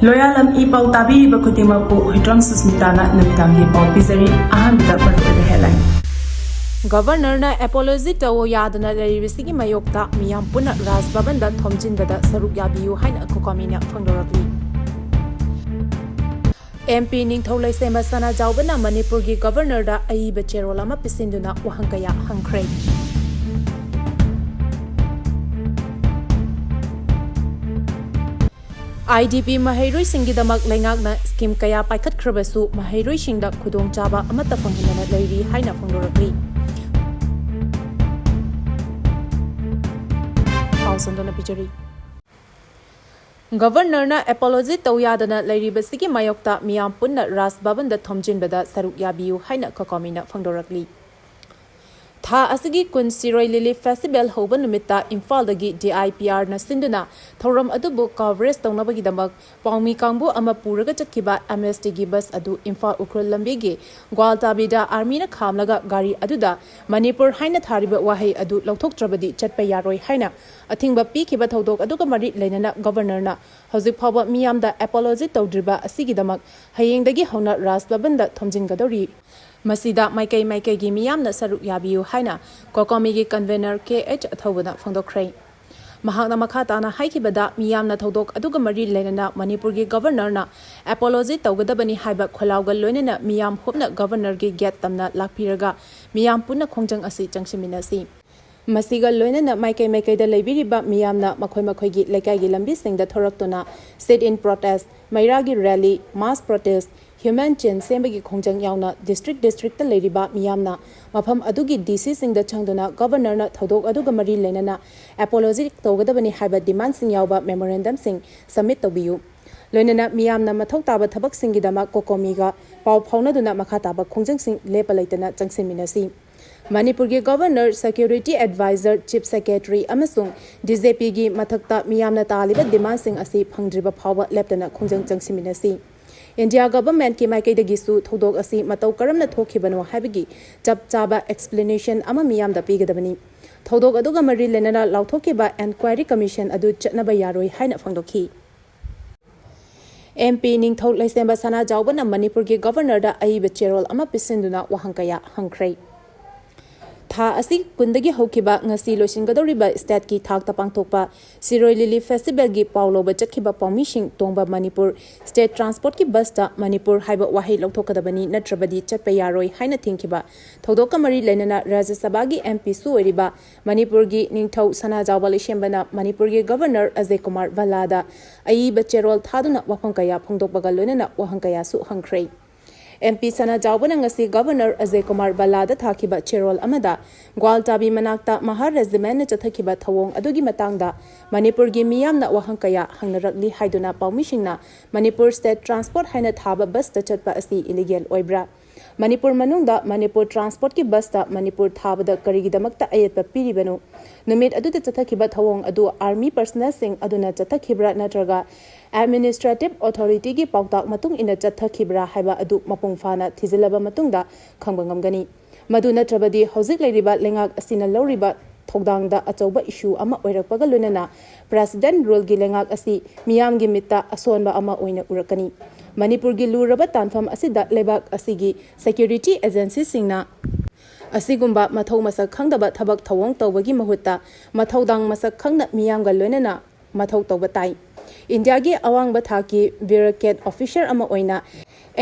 Loyalam E-PAO tabi bakutima po Hidram Susmitana namitangi pao pizari ahan da maru headline. Governor na apology tawo yadana leribisigi mayokta miyam puna ras babanda thomjinbada saruk yabiyu haina kokomina phangdorakli. MP Ningtholai Sema Sana Jaubana Manipur gi Governor da aiba cherolama pisinduna wahangkaya hangkray. IDP Mahairoi Singidamak Lengakna scheme kaya paikhat khrabasu Mahairoi Singda khudong chaba amata phanghinana leiri haina phangdorakli. Pausandona Pichari Governor na apology tawyadana leiribasigi mayokta miyam punna ras babanda thomjinbada saruk yabiyu haina kokomina phangdorakli. Tha asigi kun Siroi Lily Festival hoba numita Imphal dagi DIPR na sinduna thoram adubu coverage tawnabagi damak paumi kangbu ama puraga chakkiba amnesty gi bus adu Imphal ukrul lambi gi Gwaltabida army na khamlaga gari aduda Manipur haina thariba wahai adu lauthok trabadi chatpa yaroi haina athingba pikhiba thodok aduga mari leinana governor na hojik phawba miyamda apology tawdriba asigi damak hayengdagi hona ras babanda thomjingadori Masida Maikai gi miyamna saruk yabiyu haina kokomi gi convener KH athawna phangdokrai mahakna makhatana haikibada miyamna thodok aduga mari leinana Manipur gi governor na apology tawgadabani haiba kholawga loinana miyam hopna governor gi get tamna lakpiraga miyam punna khongjang asi changsiminasi Masiga loinana Maikai da leibiriba miyamna makhoi gi lekai gi lambi singda thoraktuna sit in protest mairagi rally mass protest Human Chain Sembagi Khongjang Yauna District ta Leiriba Miyamna Mafam Adugi DC Singda Changduna Governor na Thodok Aduga Mari Lenana Apology Togadabani Haiba Demand Sing Yauba Memorandum Sing Submit Tobiyu Loinana Miyamna Mathok Taba Thabak Singidama Kokomiga Pau Phaunaduna Makhataba Khongjang Sing Lepa Leitana Changsiminasi Manipur gi Governor Security Advisor Chief Secretary amasung DJP gi mathakta Miyamna Taliba Demand Sing asi Phangdriba Phawa Leptana Khongjang Changsiminasi India government ki maikai dagi su thodok asi matau karamna thokhibano habigi chap chaba explanation ama miyam da pigadabani thodok aduga mari lenana lauthokiba inquiry commission adu chatnaba yaroi haina phangdokhi MP Ningtholai Sema Sana Jaubana Manipur gi governor da aiba cherol ama pisinduna wahangkaya hangkrai Tha asi kundagi hokiba ngasi losingadoriba state ki thak tapang thokpa Siroi Lily Festival gi Paulo bachakhiba pawmishing tongba Manipur state transport ki bus ta Manipur haiba wahi lokthokadabani natrabadi chatpa yaroi haina thingkiba thodoka mari lenana Rajya Sabha gi MP su oriba Manipur gi Ningthau Sana Jawbali shembana Manipur gi governor Ajay Kumar Valada ai bacherol thaduna wafang kaya phongdokbaga loinana wahangkaya su hangkrai MP Sana Jaubana ngasi Governor Ajay Kumar Balada thakiba cherol amada Gwaltabi manakta Mahar Regiment na chathakiba thawong adugi matangda Manipur gi miyamna wahangkaya hangnarakli haiduna pawmishingna Manipur State Transport haina thaba bus ta chatpa asi illegal oibra Manipur manungda Manipur Transport ki bus ta Manipur thabada karigidamakta ayatpa piribanu numit aduda chathakiba thawong adu army personnel sing aduna chathakibra natraga Administrative Authority gi pautak matung ina chathakibra haiba adu mapung fana thizilaba matungda khangbangamgani madu natrabadi hojik leiriba lengak asina loriba thogdangda achauba issue ama oirakpaga lunana president rule gi lengak asi miyam gi mitta asonba ama oina urakani Manipur gi luraba tanfam asida lebak asigi security agency singna asigumba mathau masak khangdaba thabak thawong tawbagi mahutta mathaudang masak khangna miyamga loinana mathau tawba tai India gi awang bathaki bureaucrat officer ama oina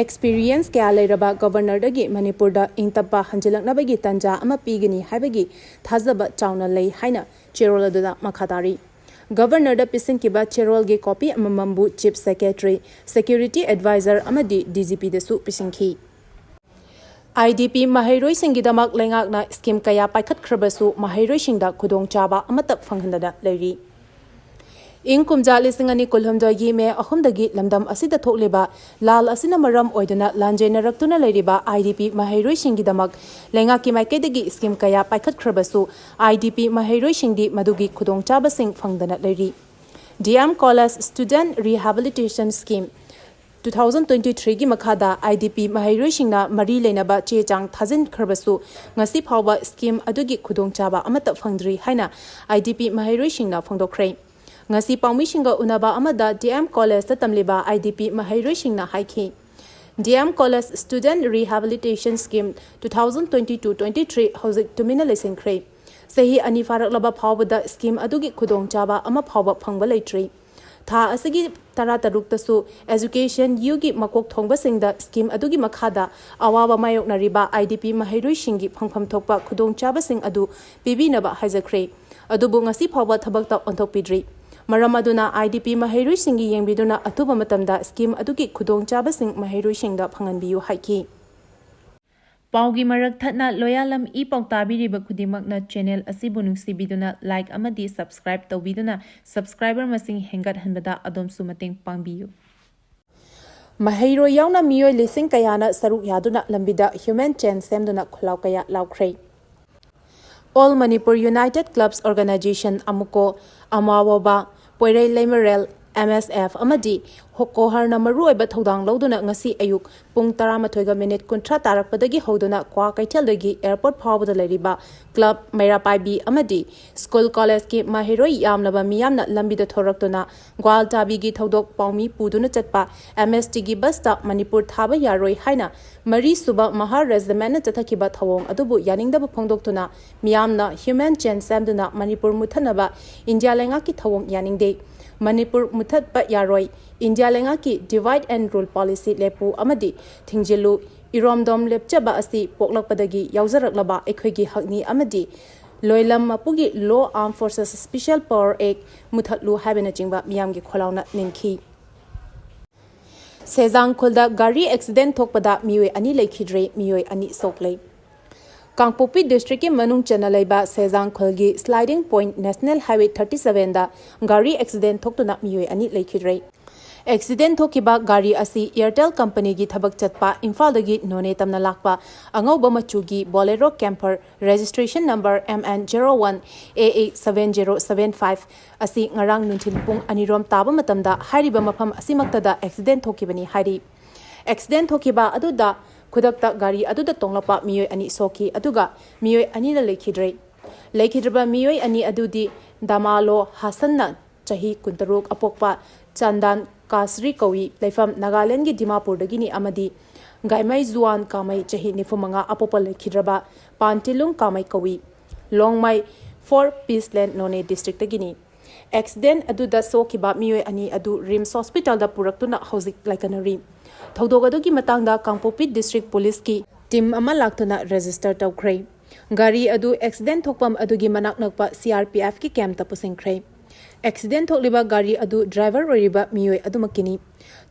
experience kya leiraba governor dagi Manipur da ingtapa hanjilaknabagi tanja ama pigani haibagi thazaba chauna lei haina cherol aduna makhatari Governor da pisinkiba cherol gi copy amambu chief secretary security advisor amadi DGP da su pisinki IDP Mahairoi Singidamak lengakna scheme kaya paikhat khrabasu Mahairoi Singda khudong chaba amata phanghandada leiri Ing kumja lisingani kulhumdagi me ahumdagi lamdam asida thokliba lal asina maram oiduna lanjena raktuna leiriba IDP Mahairoi Singidamak lengaki maikedagi scheme kaya paikhat khrabasu IDP Mahairoi Singdi madugi khudong chaba sing phangdana leiri DM College Student Rehabilitation Scheme 2023 gi makhada IDP Mahairoi Singna mari leinaba chechang thajin khrabasu ngasi phawba scheme adugi khudong chaba amata phangdri haina IDP Mahairoi Singna phangdokrai ngasi paumi-shinga unaba amada DM College ta tamliba IDP mahairoi-shingna haiki. DM College Student Rehabilitation Scheme 2022-23 hauzik tumina lesingkhrei. Sahi ani faraklaba phawbada scheme adugi khudong chaba ama phawba phangba leitri. Tha asigi tara taruktasu education yugi makok thongba singda scheme adugi makhada awaba mayoknariba IDP mahairoi shingi phangpham thokpa khudong chaba sing adu pibinaba haijakhrei. Adubu ngasi phawba thabakta onthokpidri. Maram aduna IDP mahairoi singi yengbiduna atuba matamda scheme adugi khudong chaba sing mahairoi singda phanganbiyu haiki. Paugi marak thatna Loyalam E-PAO tabiriba khudimakna channel asibu nungsibiduna like amadi subscribe tawbiduna subscriber masing hengat hanbada adom sumating pangbiyu. Mahairoi yauna miyoi lising kayana saruk yaduna lambida human chain semduna khulaw kaya lawkhrei. All Manipur United Clubs Organization amuko amawaba poirei lemerel MSF amadi hokoharna maruoiba thodang loduna ngasi ayuk pung 12:30 tarakpadagi hoduna kwa kaitheldagi airport phawbada leriba club mairapaibi amadi school college ki mahiroi yamlaba miyamna lambida thoraktuna gwal tabi gi thodok paumi puduna chatpa MST gi basta Manipur thaba yaroi haina mari suba mahar regiment chathakiba thawong adubu yaningdaba phongdoktuna miyamna human chain samduna Manipur muthanaba India lenga ki thawong yaningde Manipur muthat pa yaroi India lenga ki divide and rule policy lepu amadi thingjilu iromdom lepchaba asi poklakpadagi yauzaraklaba ekhoigi hakni amadi Loyalam mapugi Law Armed Forces Special Power Act muthatlu habena jingba miyamgi kholauna ninki Sejang khulda gari accident thokpada miyoi ani leikhidre miyoi ani soklei Kangpopi district ke manung chanalaiba Sejang khulgi sliding point National Highway 37 da gari accident thoktuna miyoi ani leikhidre Accident thokiba gari asi Airtel company gi thabak chatpa Imphal dagi none tamna lakpa angauba machugi Bolero camper registration number MN01 AA7075 asi ngarang nunthil pung anirom taba matamda hariba mafam asimaktada accident thokibani hari accident thokiba aduda khudakta gari aduda tonglapa miyoi ani soki aduga miyoi ani la leikhidrba miyoi ani adudi Damalo Hasanna chahi kuntaruk apokpa Chandan Kasri Kawi Laifam Nagaland gi Dimapur dagini amadi Gaimai Zuan Kamai chahi nifumanga apopal lekhidraba Pantilung Kamai Kawi Longmai 4 Peaceland None district dagini accident aduda sokiba miyoi ani adu Rims Hospital da puraktuna hauzik laikanari Thodog adugi matangda Kangpopi district police ki team ama laktuna register tawkhrei gari adu accident thokpam adugi manak nakpa CRPF ki camp ta pusingkhrei accident thokliba gari adu driver oriba miyoi adumakini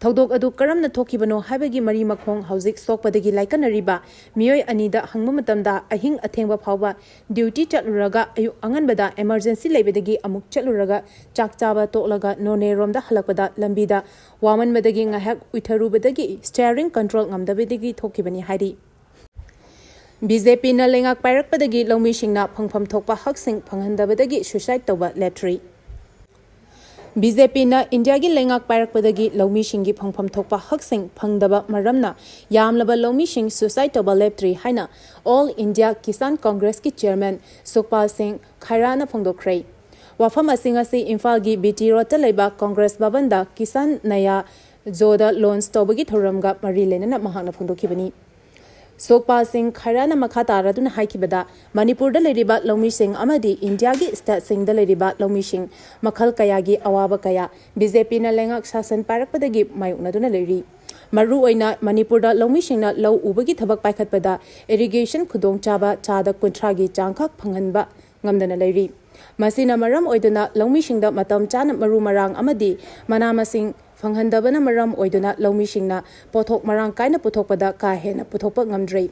thodok adu karamna thokibano habagi mari makhong hauzik sokpadagi laikanariba miyoi anida hangma matamda ahing athengba phawba duty chatluraga ayu anganbada emergency leibedagi amuk chatluraga chakchaba toklaga none romda halakpada lambida waman medagi ngahak uitharubadagi steering control ngamdabedagi thokibani hari BJP na lengak pairakpadagi lawmi singna phangpham thokpa haksing phanghandabadagi suicide toba letri BJP na India gi lengak pairakpadagi lawmi singi phangpham thokpa haksing phangdaba maramna yamlaba lawmi sing suicide toba leptri haina All India Kisan Congress ki chairman Sukhpal Singh Khairana phongdokhrei wafam asinga si Imphal gi BT Road ta leiba Congress babanda Kisan Naya Zoda launch tobagi thoramga mari lenana mahakna phongdokhibani Sukhpal Singh Khairana makhata raduna haikibada Manipur da leriba lawmi sing amadi India gi state sing da leriba lawmi sing makhal kaya gi awaba kaya BJP na lengak sasan parakpadagi mayukna duna leri maru oina Manipur da lawmi sing na law ubagi thabak paikhatpada irrigation khudong chaba chada kunthra gi changkhak phanghanba ngamdana leri masina maram oiduna lawmi sing da matam chana maru marang amadi manama sing Fanghandabana maram oiduna lawmi singna pothok marang kaina puthokpada ka hena puthokpa ngamdrei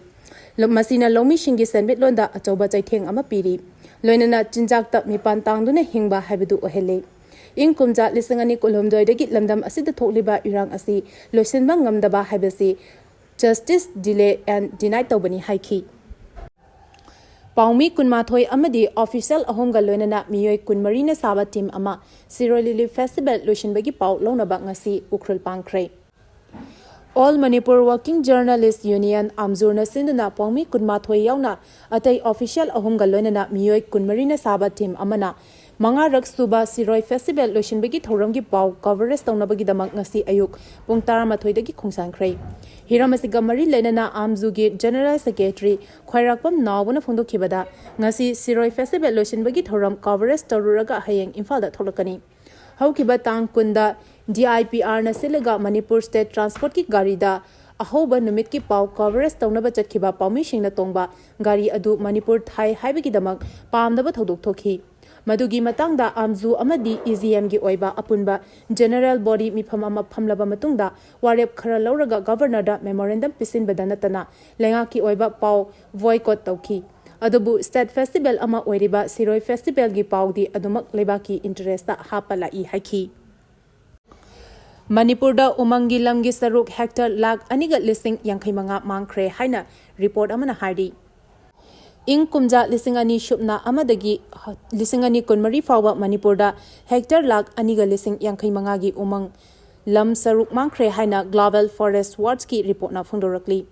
masina lawmi singi senbit londa achoba chaitheng ama piri loinana chinjakta mipan tangduna hingba haibedu ohele ingkumja lisangani kolomdoi dagi lamdam asida thokliba irang asi loisenba ngamdaba haibasi justice delay and denied tobani haiki Paumi kunmathoi amadi official ahomga loinana miyoi kunmarina saba team ama Sirolili Festival loishinbagi pau lonaba ngasi ukrul pangkhrei All Manipur Working Journalists Union Amzurna Sinduna Paumi kunmathoi yauna atai official ahomga loinana miyoi kunmarina saba team amana Mangarak suba Siroi Festival loisinbagi thoramgi pau coverage taunabagidamag ngasi ayuk pung 12 dagi khungsankhrei. Hiram asiga mari lenana Amzugi General Secretary Khwairakpam Nawbuna phongdokhibada ngasi Siroi Festival loisinbagi thoram coverage taruraga hayeng Imphal da tholakani. Haukiba tang kunda DIPR na silaga Manipur State Transport ki gari da ahoba numit ki pau coverage taunaba chatkiba paumi singna tongba gari adu Manipur thai haibagidamag pamdaba thodok thokhi. Madugi matangda Amzu amadi EZM gi oiba apunba General Body mifam ama phamlaba matungda warep khara lauraga Governor da memorandum pisinbada natana lenga ki oiba pau boycott tawki. Adubu State Festival ama oiriba Siroi Festival gi pau di adumak lebaki interest ta hapala I haki. Manipur da umangi lamgi saruk hectare lakh aniga listing yankhai manga mangkhre haina report amana hardi. Ing kumja lisingani shupna amadagi lisingani kunmari fawa Manipur da hectare lakh aniga lising yankhai manga gi umang lam saruk mangkhre haina Global Forest Watch ki report na phungdorakli.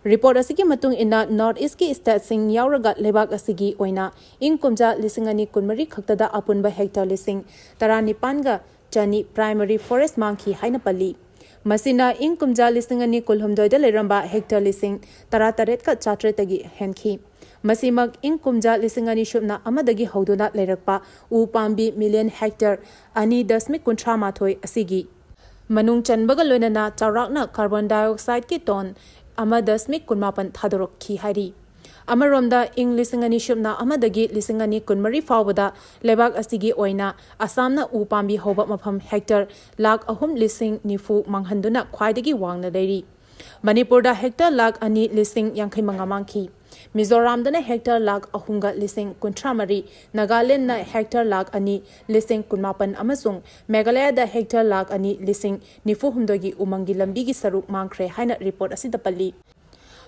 Report asigi matung ina North East ki state sing yauraga lebak asigi oina ing kumja lisingani kunmari khaktada apunba hectare lising taranipan ga chani primary forest mangki haina pali. Masina ing kumja lisingani kulhumdoi da leramba hectare lising tarataret ka chatretagi henki. Masimak ing kumja lisingani shupna amadagi hauduna lerakpa u pambi million hectare ani dasmik kuntra mathoi asigi. Manung chanbaga loinana chaurakna carbon dioxide ki ton ama dasmik kunmapan thadorok ki hari. Amaromda ing lisingani shupna amadagi lisingani kunmari fawbada lebak asigi oina Asamna u pambi hoba mafam hectare lakh ahum lising nifu manghanduna khwaidagi wangna leri. Manipur da hectare lakh ani lising yankhai manga mangki. Mizoram dana hectare lakh ahunga lising kuntramari, Nagaland na hectare lakh ani lising kunmapan amasung, Meghalaya da hectare lakh ani lising nifu humdogi umangi lambigi saruk mangkhre haina report asidapali.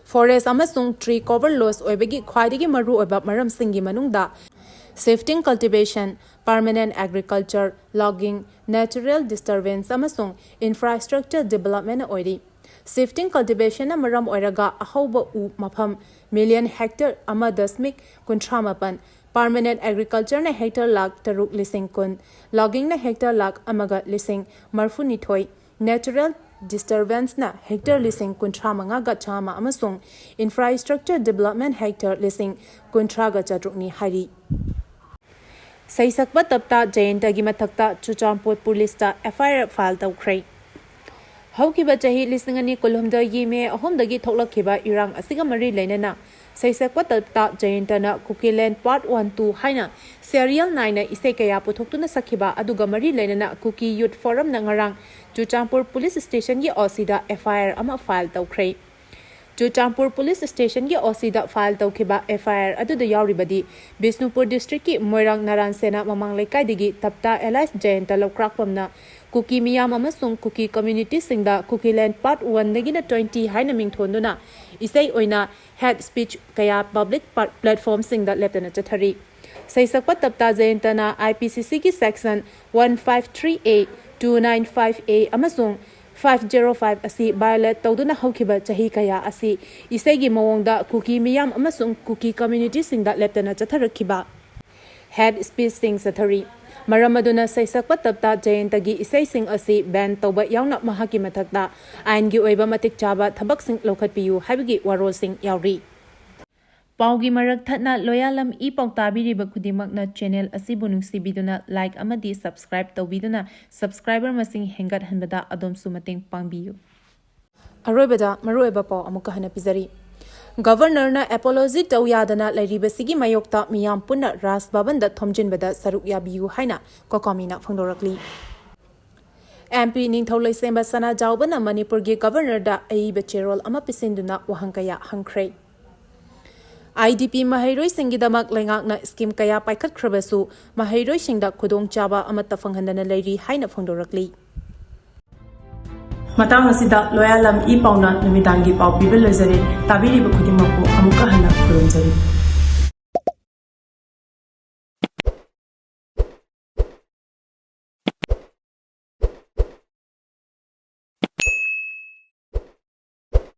Forest amasung tree cover loss oibagi khwaidagi maru oiba maram singi manungda safety cultivation, permanent agriculture, logging, natural disturbance amasung infrastructure development oiri. Safety cultivation na maram oiraga ahoba u mafam million hectare ama dasmik kuntramapan, permanent agriculture na hectare lakh taruk lising kun, logging na hectare lakh amaga lising marfunithoi, natural disturbance na hectare lising kuntramanga ga chama amasung infrastructure development hectare lising kuntraga chatrukni hari. Saisakba tapta Jayantagi mathakta Chuchampur police ta FIR file tawkhrai. Haukiba chahi lisingani kulhumda yime ahomdagi thoklakhiba irang asiga mari leinana Saisakwa tapta Jayantana Kukiland Part 1-2 haina Serial 9 na isai kaya puthoktuna sakhiba aduga mari leinana Kuki Youth Forum na ngarang Chuchampur Police Station gi Osida FIR ama file tawkhrai. Chuchampur Police Station gi Osida file tawkhiba FIR aduda yauribadi Bisnupur District ki Moirang Naran Sena mamang lekai digi tapta Elias Jayanta lokrakpamna Kuki miyam amasung Kuki community singda Kukiland Part 1 dagina 20 haina mingthonduna isai oina head speech kaya public platform singda leptana chathari. Saisakpa tapta Jayantana IPCC ki section 153A 295A amasung 505 asi violate tawduna haukiba chahi kaya asi isegi mawongda Kuki miyam amasung Kuki community singda leptana chatharakhiba head speech sing sathari. Maramaduna Saisakpa tapta Jayantagi isai sing asi ban tawba yauna mahaki mathakta aingi oiba matik chaba thabak sing lokhatpiyu haibagi warol sing yauri. Paugi marak thatna Loyalam E-PAO tabiriba khudimakna channel asibu nungsibiduna like amadi subscribe tawbiduna subscriber masing hengat hanbada adomsu mating pangbiyu. Aroibada maroiba pau amuka hana pizari. Governor na apology tawyadana lairibasigi mayokta miyam punna ras babanda thomjinbada saruk yabiyu haina kokomina phangdorakli. MP Ningthaulai Semba Sana Jaubana Manipur gi Governor da aiba cherol ama pisinduna wahangkaya hangkhrei. IDP Mahairoi Singidamak Lengakna scheme kaya paikat khrabasu Mahairoi Singda khudong chaba amata phanghandana lairi haina phangdorakli. Matang asida Loyalam E-PAO na numitangi pau pibil lezari tabiri ba khudimako amuka hana khurumjari.